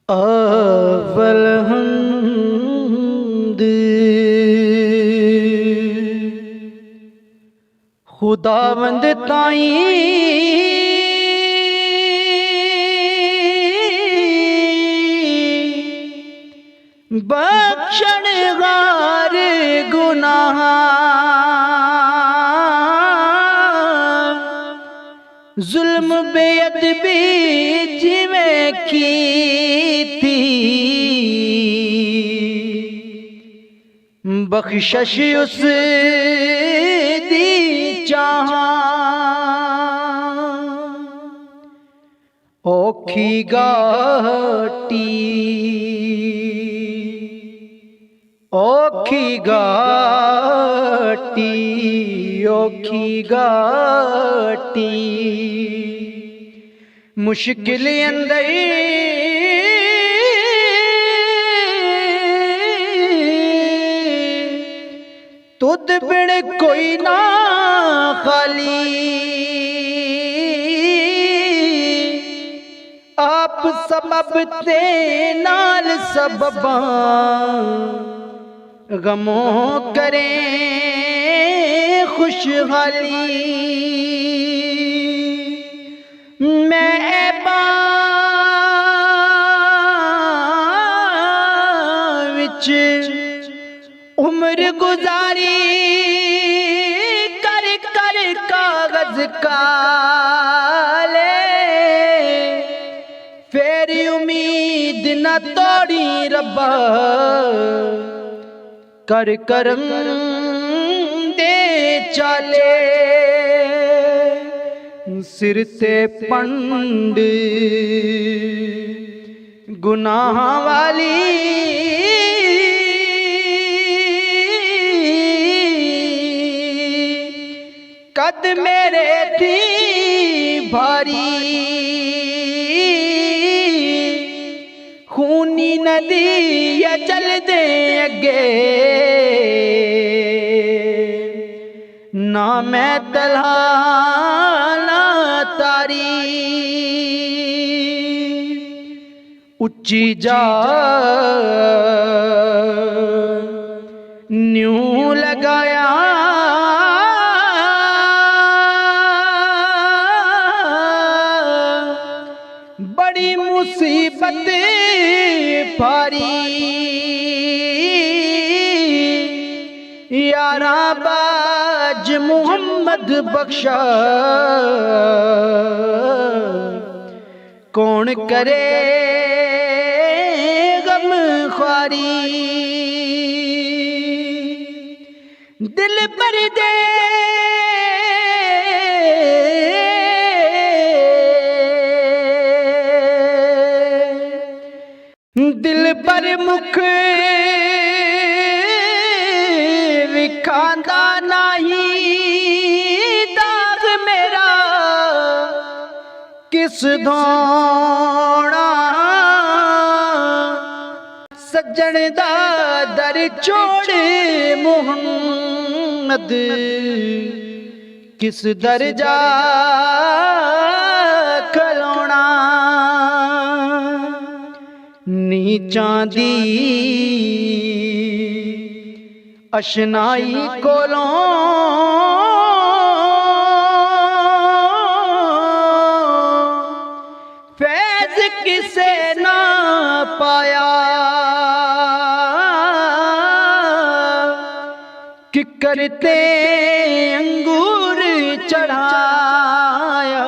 अव्वल हम्द खुदावंद ताईं बख्शणगार गुनाह जुल्म बेअदबी जिवें कीती बख्शिश उस दी चाहां औखी घाटी औखी घाटी औखी घाटी मुश्किल अंदर तुद बिन कोई ना खाली आप सबब ते नाल सबबां गमों करें खुशहाली मैं विच उम्र गुजारी कर कर कागज काले फिर उम्मीद न तोड़ी रब्बा कर करम दे चाले सिर ते पंड गुनाह वाली कद मेरे थी भारी खूनी नदी या चल दे अगे ना मैं तलहा ना तारी उच्ची जा न्यू लगाया बड़ी मुसीबत पारी यारा बाज मुहम्मद बख्शा कौन करे गम ख्वारी दिल पर दे दिल पर मुख विखांदा नहीं दाग मेरा किस धोना सज्जन दा दर छोड़ मुहम्मद किस दरजा खलोना नीचां दी अशनाई कोलों फैज किसे ना पाया कि करते अंगूर चढ़ाया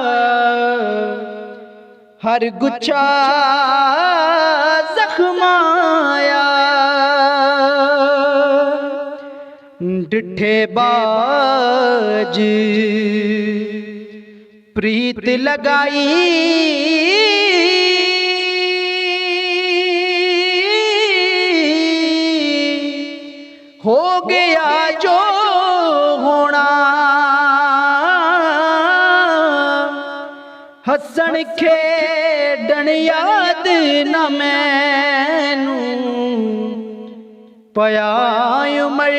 हर गुच्छा जख्माया डिठे बाज प्रीत लगाई हो गया जो होना हसन खेडन याद न मैनू पया उमर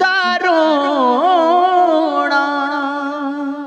दारों